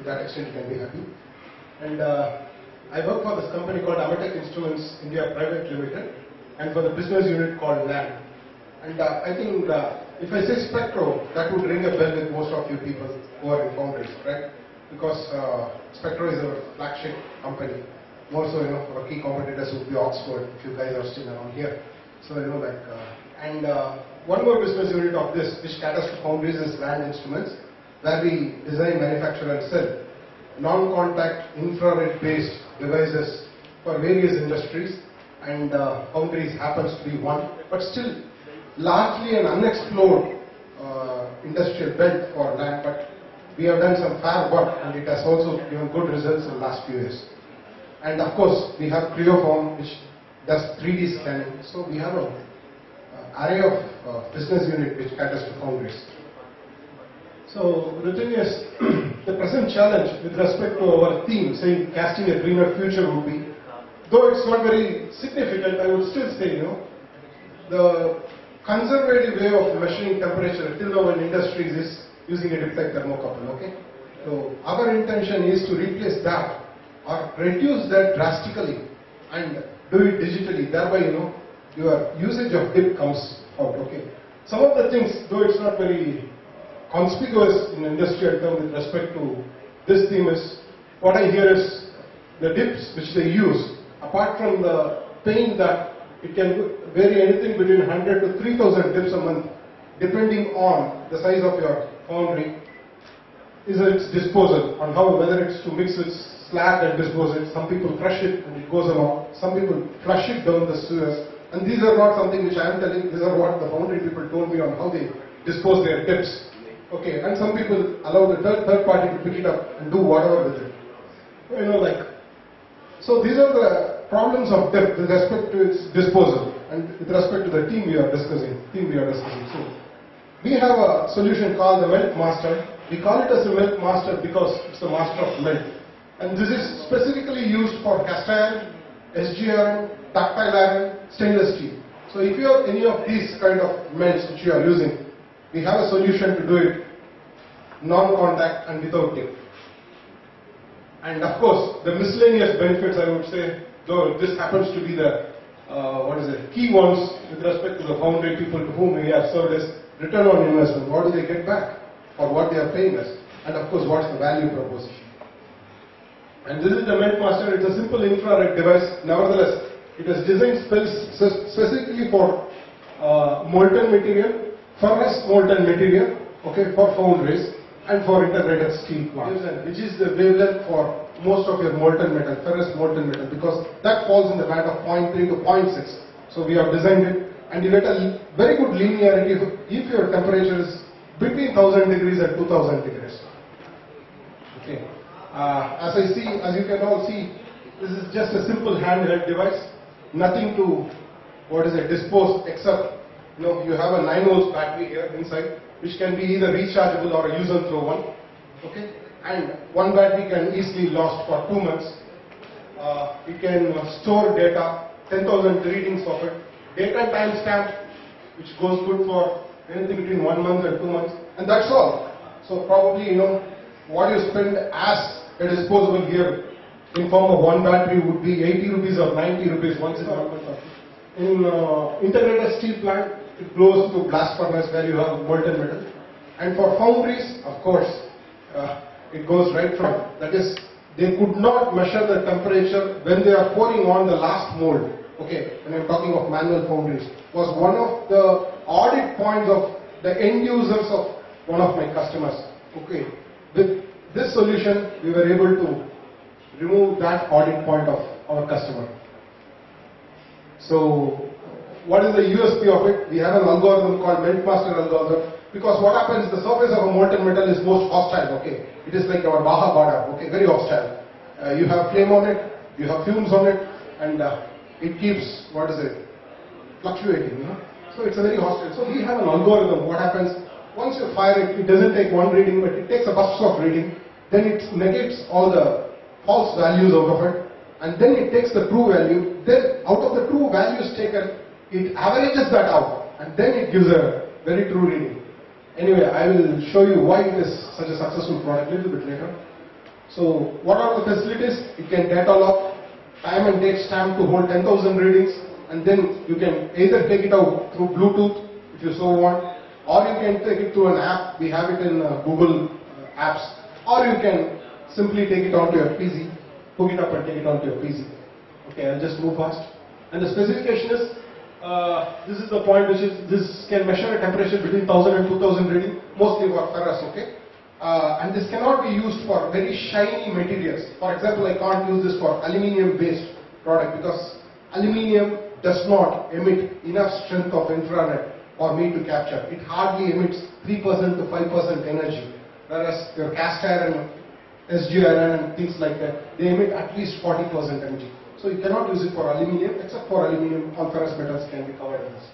that extent you can be happy. And I work for this company called Amatec Instruments India Private Limited, and for the business unit called LAN. And I think if I say Spectro, that would ring a bell with most of you people who are in foundries, right? Because Spectro is our flagship company. More so, our key competitors would be Oxford, if you guys are still around here. So, one more business unit of this, which caters to foundries, is LAN Instruments, where we design, manufacture and sell non-contact infrared-based devices for various industries, and foundries happens to be one, but still largely an unexplored industrial belt for LAN, but we have done some fair work and it has also given good results in the last few years. And of course, we have Cryoform, which does 3D scanning. So we have an array of business unit which caters to foundries. So the thing is, the present challenge with respect to our theme, saying casting a greener future, would be, though it's not very significant, I would still say, the conservative way of measuring temperature till now in industries is using a diptych thermocouple. Okay, so our intention is to replace that or reduce that drastically and do it digitally. Thereby, your usage of dip comes out. Okay, some of the things, though it's not very conspicuous in industrial terms with respect to this theme, is what I hear is the dips which they use, apart from the pain that it can vary anything between 100 to 3,000 dips a month, depending on the size of your foundry, is its disposal, on how, whether it's to mix with slag and dispose it. Some people crush it and it goes along. Some people flush it down the sewers. And these are not something which I am telling, these are what the foundry people told me on how they dispose their dips. Okay, and some people allow the third party to pick it up and do whatever with it. So these are the problems of dip with respect to its disposal and with respect to the theme we are discussing. So we have a solution called the Melt Master. We call it as a Melt Master because it's the master of melt. And this is specifically used for cast iron, SG iron, ductile iron, stainless steel. So if you have any of these kind of melts which you are using, we have a solution to do it non-contact and without dip. And of course, the miscellaneous benefits, I would say, though this happens to be the key ones with respect to the foundry people to whom we have served, is return on investment. What do they get back for what they are paying us? And of course, what's the value proposition? And this is the Melt Master. It's a simple infrared device. Nevertheless, it is designed specifically for molten material, furnace molten material, okay, for foundries and for integrated steel plants, which is the wavelength for most of your molten metal, ferrous molten metal, because that falls in the band of 0.3 to 0.6. So we have designed it, and you get a very good linearity if your temperature is between 1000 degrees and 2000 degrees. Okay. As you can all see, this is just a simple handheld device, nothing to dispose except you have a 9 volts battery here inside, which can be either rechargeable or a use and throw one. Okay, and one battery can easily last for 2 months. It can store data, 10,000 readings of it, data timestamp, which goes good for anything between 1 month and 2 months, and that's all. So probably what you spend as a disposable here in form of one battery would be 80 rupees or 90 rupees once in a month. In integrated steel plant, it goes to blast furnace where you have molten metal. And for foundries, of course, it goes right from, that is, they could not measure the temperature when they are pouring on the last mold. Okay, when I'm talking of manual foundries, was one of the audit points of the end users of one of my customers. Okay, with this solution, we were able to remove that audit point of our customer. So, what is the USP of it? We have an algorithm called Melt Master algorithm, because what happens, the surface of a molten metal is most hostile. Okay, it is like our Baja Bada. Okay, very hostile. You have flame on it, you have fumes on it, and it keeps fluctuating. So it's a very hostile. So we have an algorithm. What happens? Once you fire it, it doesn't take one reading, but it takes a burst of reading. Then it negates all the false values out of it, and then it takes the true value. Then out of the true values taken, it averages that out, and then it gives a very true reading. Anyway, I will show you why it is such a successful product a little bit later. So what are the facilities? It can data log, time and date stamp to hold 10,000 readings, and then you can either take it out through Bluetooth if you so want, or you can take it through an app. We have it in Google apps, or you can simply take it onto your PC, hook it up and take it onto your PC. Okay, I'll just move fast. And the specification is, this is the point which is, this can measure a temperature between 1000 and 2000 reading, mostly for ferrous, okay? And this cannot be used for very shiny materials. For example, I can't use this for aluminium-based product because aluminium does not emit enough strength of infrared for me to capture. It hardly emits 3% to 5% energy, whereas your cast iron, SG iron and things like that, they emit at least 40% energy. So you cannot use it for aluminium, except for aluminium, all ferrous metals can be covered in this.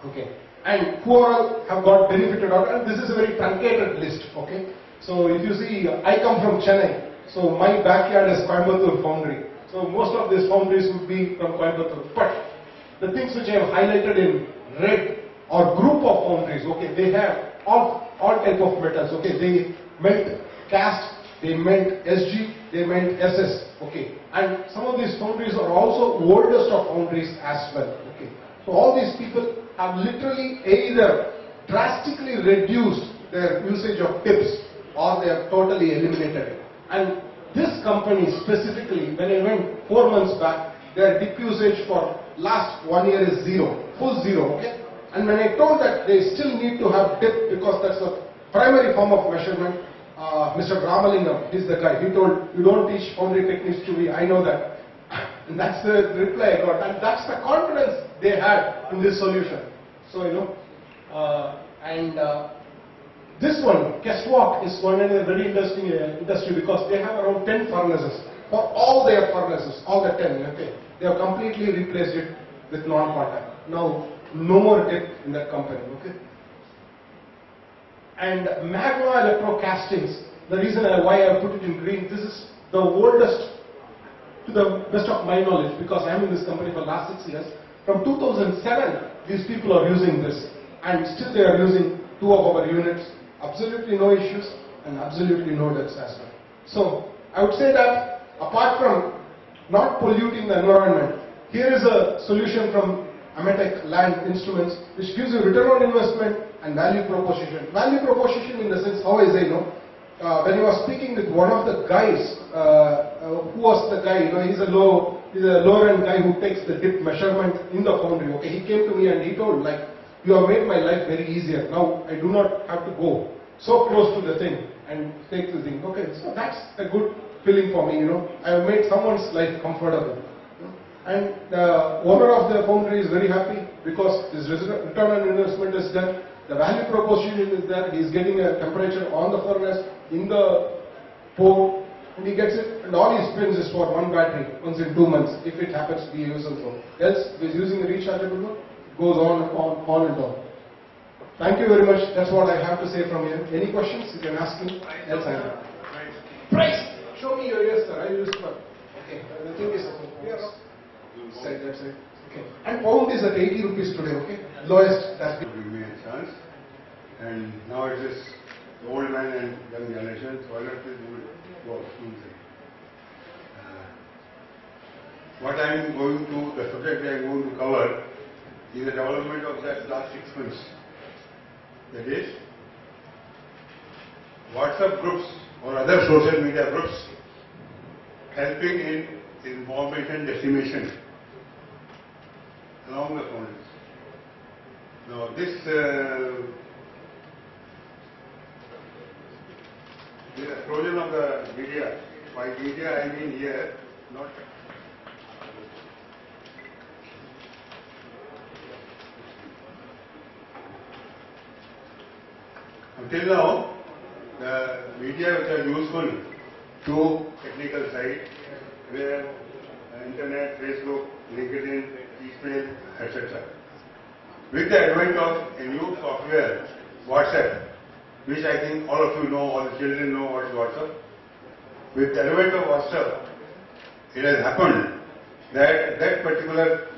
Okay. And who all have got benefited out, and this is a very truncated list, okay. So if you see, I come from Chennai, so my backyard is Coimbatore foundry. So most of these foundries would be from Coimbatore. But the things which I have highlighted in red are group of foundries, okay. They have all type of metals, okay. They melt cast, they melt SG, they melt SS, okay. And some of these foundries are also oldest of foundries as well, okay. So all these people have literally either drastically reduced their usage of tips or they have totally eliminated it. And this company specifically, when I went 4 months back, their dip usage for last 1 year is zero, full zero, okay? And when I told that they still need to have dip because that's the primary form of measurement, Mr. Ramalingam, he's the guy, he told, you don't teach foundry techniques to me, I know that. And that's the reply I got, and that's the confidence they had in this solution. So, you know, this one, Keswalk, is one in a very interesting industry because they have around 10 furnaces. For all their furnaces, all the 10, okay, they have completely replaced it with non-contact. Now, no more dip in that company, okay. And magma electro castings, the reason why I put it in green, this is the oldest, to the best of my knowledge, because I am in this company for the last 6 years. From 2007, these people are using this, and still they are using 2 of our units, absolutely no issues, and absolutely no deaths as well. So, I would say that, apart from not polluting the environment, here is a solution from Ametek Land Instruments, which gives you return on investment and value proposition. Value proposition in the sense, how I say, you know, when I was speaking with one of the guys, who was the guy, you know, he's a lower end guy who takes the dip measurement in the foundry, okay, he came to me and he told, like, you have made my life very easier, now I do not have to go so close to the thing and take the thing, okay, so that's a good feeling for me, you know, I have made someone's life comfortable. And the owner of the foundry is very happy because his return on investment is done. The value proposition is there. He is getting a temperature on the furnace, in the port, and he gets it. And all he spends is for one battery once in 2 months, if it happens to be a user phone. Else, if he is using a rechargeable one, it goes on and on. Thank you very much. That's what I have to say from here. Any questions? You can ask me. Else I have. Price. Show me your ears, sir. I use it. Okay. The thing is, yes. Side, that side. Okay. And pound is at 80 rupees today, okay? Lowest that give me a chance. And now it is the old man and young generation, so I let this go. What I am going to, the subject I am going to cover is the development of that last 6 months. That is, WhatsApp groups or other social media groups helping in information dissemination along the foundries. Now this the explosion of the media, by media I mean here, not until now, the media which are useful to technical side, where internet, Facebook, LinkedIn, email, etc. With the advent of a new software, WhatsApp, which I think all of you know, all the children know what is WhatsApp. With the advent of WhatsApp, it has happened that that particular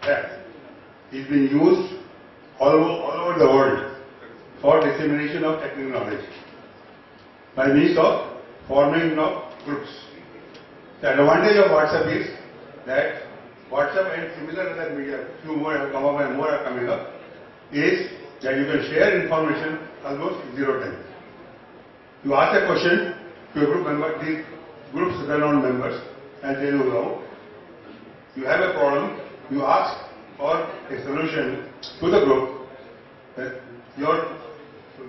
app is being used all over the world for dissemination of technical knowledge. By by means of forming of groups. The advantage of WhatsApp is that WhatsApp and similar other media, few more have come up and more are coming up, is that you can share information almost 0 times. You ask a question to a group member, these groups well-known members, and tell you now, you have a problem, you ask for a solution to the group, your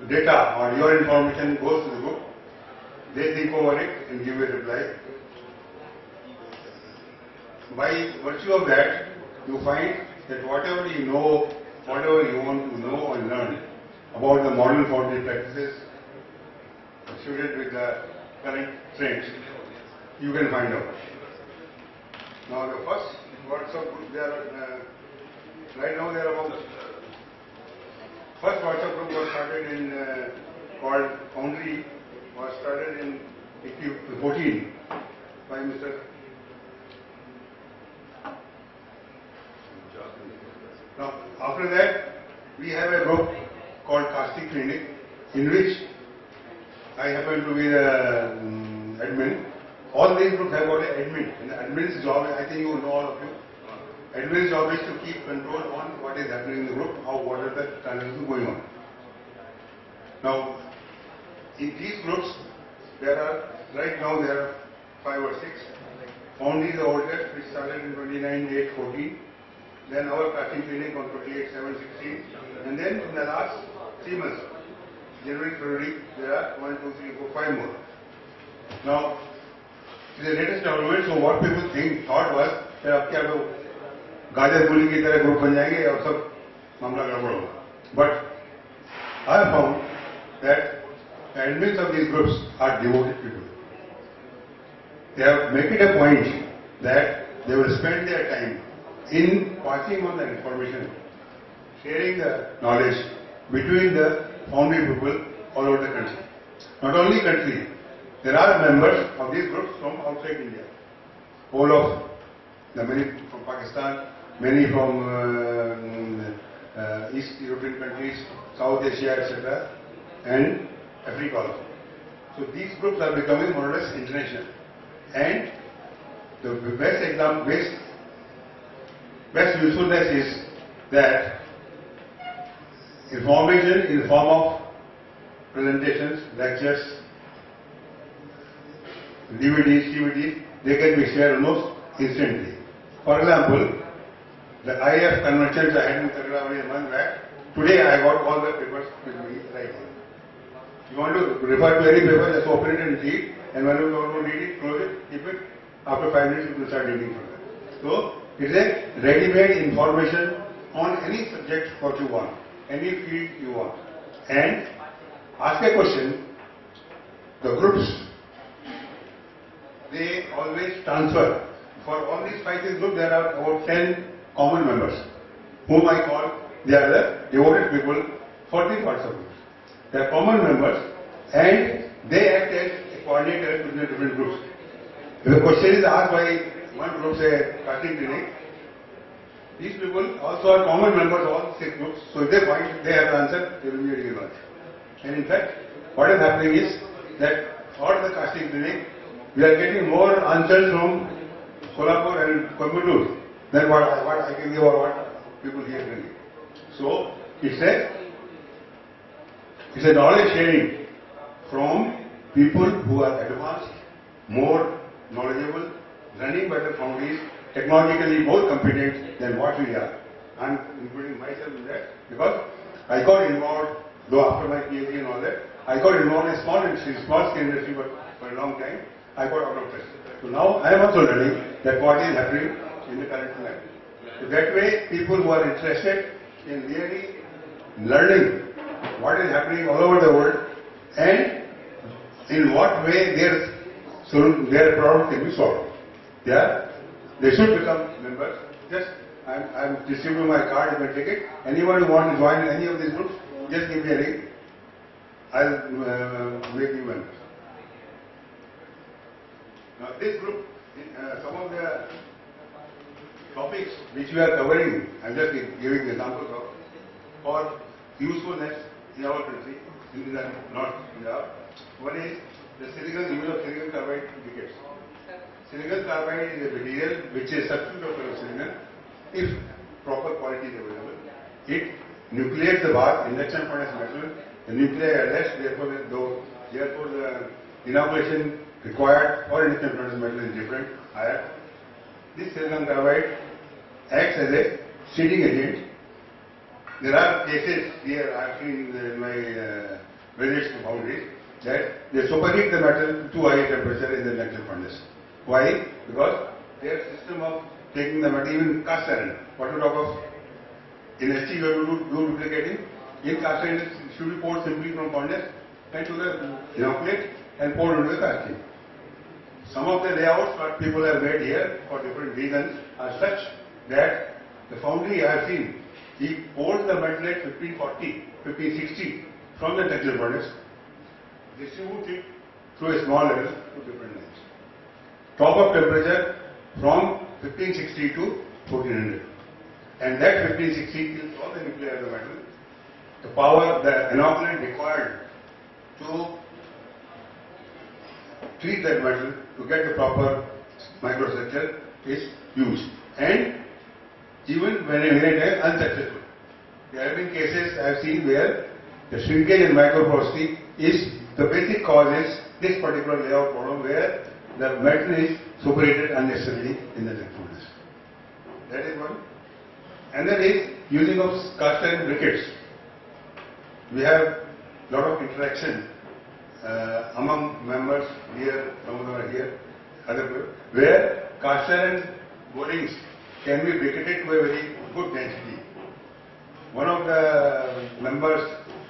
data or your information goes to the group, they think over it and give a reply. By virtue of that, you find that whatever you know, whatever you want to know and learn about the modern foundry practices suited with the current trends, you can find out. Now the first WhatsApp group, right now they are about first WhatsApp group was started in called Foundry, was started in 2014 by Mr. Now, after that, we have a group called Casting Clinic, in which I happen to be the admin. All these groups have got an admin, and the admin's job, I think you know all of you, admin's job is to keep control on what is happening in the group, what are the transactions going on. Now, in these groups, right now there are 5 or 6. Foundry is the oldest, which started in 29/8/14. Then our casting clinic on 28/7/16, and then in the last 3 months, January, February, there are 1, 2, 3, 4, 5 more. Now, the latest development, so what people thought was that अब क्या लोग गाजर मूली की तरह group बन जाएंगे और सब मामला गड़बड़ होगा. But I have found that the admins of these groups are devoted people. They have made it a point that they will spend their time in passing on the information, sharing the knowledge between the foundry people all over the country. Not only country, there are members of these groups from outside India. Whole of the many from Pakistan, many from East European countries, South Asia, etc., and Africa also. So these groups are becoming more or less international. And the best usefulness is that information in the form of presentations, lectures, DVDs, CVDs, they can be shared almost instantly. For example, the IF conventions I had in Kagrava a month back, today I got all the papers with me right here. You want to refer to any paper, just open it and read, and when you want to read it, close it, keep it. After 5 minutes, you will start reading from that. So, it's a ready-made information on any subject what you want, any field you want. And ask a question, the groups, they always transfer. For all these 5 groups, there are about 10 common members, whom I call, they are the devoted people for the WhatsApp groups. They are common members, and they act as a coordinator between the different groups. If a question is asked by one group, say casting clinic, these people also are common members of all 6 groups, so if they find they have the answer, they will be able to answer. And in fact, what is happening is that for the casting clinic, we are getting more answers from Kolhapur and Coimbatore than what I can give or what people here can give. So it's a knowledge sharing from people who are advanced, more knowledgeable, running better foundries, technologically more competent than what we are. I am including myself in that because I got involved, though after my PhD and all that, I got involved in small scale industry, but for a long time I got out of touch. So now I am also learning that what is happening in the current life. So that way, people who are interested in really learning what is happening all over the world and in what way their problem can be solved. Yeah, they should become members. Just I am distributing my card, you can take it. Anyone who wants to join any of these groups, just give me a ring. I'll make you members. Now this group, some of the topics which we are covering, I am just giving examples of, for usefulness in our country, in the North India. One is the use of silicon carbide indicates. Silicon carbide is a material which is substitute of silicon if proper quality is available. It nucleates the bar, induction furnace metal, the nuclei are less, therefore the inoculation required for induction furnace metal is different, higher. This silicon carbide acts as a seeding agent. There are cases here I have seen in my visits to foundries that they superheat the metal to too high a temperature in the induction furnace. Why? Because their system of taking the metal, even cast iron, what you talk of, in ST you have to do duplicating, in cast iron it should be poured simply from furnace and to the inoculate and poured into the casting. Some of the layouts what people have made here for different reasons are such that the foundry I have seen, he pours the metal at 1540, 1560 from the induction furnace, distributes it through a small level to different lines. Top of temperature from 1560 to 1400. And that 1560 kills all the nuclei of the metal. The power, the inoculant required to treat that metal to get the proper microstructure is used. And even when it is unsuccessful. There have been cases I have seen where the shrinkage in microporosity is the basic cause is this particular layout problem where the metal is superheated unnecessarily in the furnace. That is one. Another is using of cast iron briquettes. We have a lot of interaction among members here, some of them are here, other people, where cast iron borings can be briquetted to a very good density. One of the members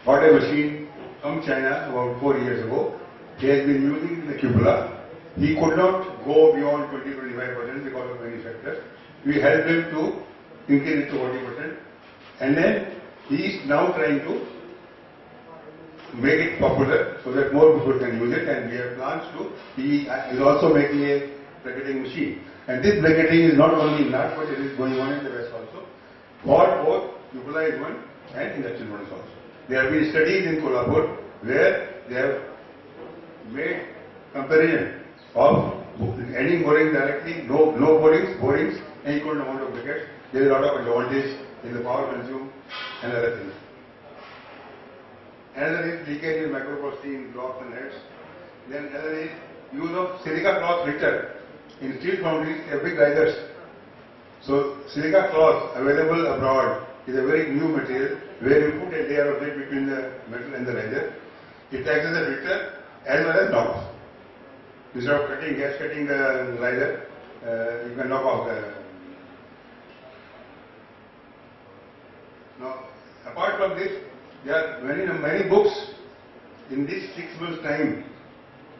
bought a machine from China about 4 years ago. He has been using it in the cupola. He could not go beyond 20-25% because of many factors. We helped him to increase it to 40%. And then he is now trying to make it popular so that more people can use it, and we have plans to. He is also making a bracketing machine. And this bracketing is not only in NAT, but it is going on in the West also. For both cupola is one and induction furnace also. There have been studies in Kolhapur where they have made comparison of ending boring directly, no borings, and equal amount of briquettes. There is a lot of advantage in the power consumed and other things. Another is leakage in microporosity in blocks and heads. Then another is use of silica cloth filter. In steel foundries, they have big risers. So silica cloth available abroad is a very new material where you put a layer of it between the metal and the riser. It acts as a filter as well as knock off. Instead of gas cutting the riser, you can knock off the. Now, apart from this, there are many books in this 6 months' time.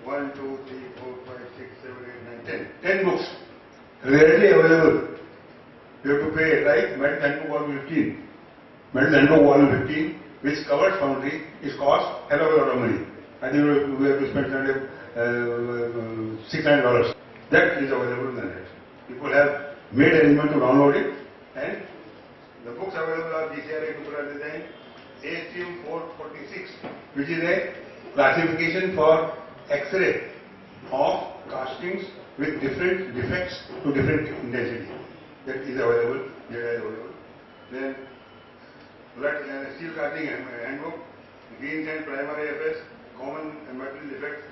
1, 2, 3, 4, 5, 6, 7, 8, 9, 10 books readily available. You have to pay, right? Metal Handbook Volume 15. Metal Handbook Volume 15, which covers foundry, is cost hell of a lot of money. I think we have to spend $600. That is available in the net. People have made arrangement to download it, and the books available are GCRA Tubular Design, ASTM 446, which is a classification for X-ray of castings with different defects to different intensity. That is available, data is available. Then steel casting handbook, Green and Primary AFS, common metal defects,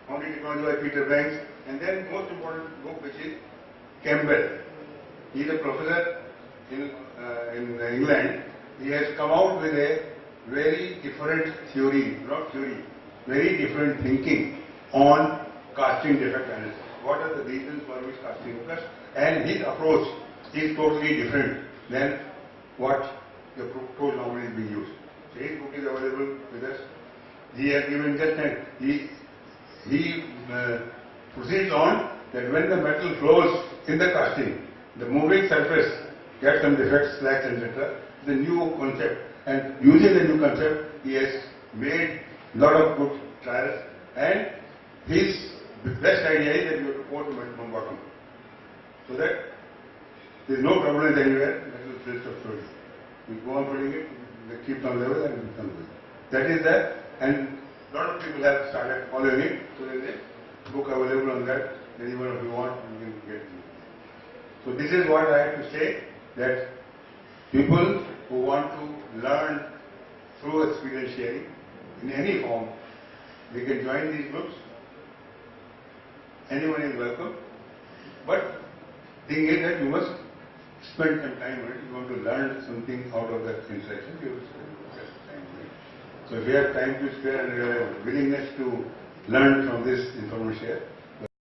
foundry technology by Peter Banks, and then most important book which is Campbell. He is a professor in England. He has come out with a very different theory, very different thinking on casting defect analysis. What are the reasons for which casting occurs? And his approach is totally different than what the approach normally is being used. So his book is available with us. He has given just an, he proceeds on that when the metal flows in the casting, the moving surface gets some defects, slacks, etc. The new concept, and using the new concept, he has made a lot of good trials, and his best idea is that you have to pour the metal from bottom, so that there is no turbulence anywhere, metal fills of fluid. You go on filling it, it keeps on level and it becomes good. That is that, and lot of people have started following it. So there is a book available on that. Anyone if you want, you can get it. So this is what I have to say, that people who want to learn through experience sharing in any form, they can join these groups. Anyone is welcome. But thing is that you must spend some time on it. You want to learn something out of that interaction, you will spend time on it. So if you have time to spare and you have willingness to learn from this informal share,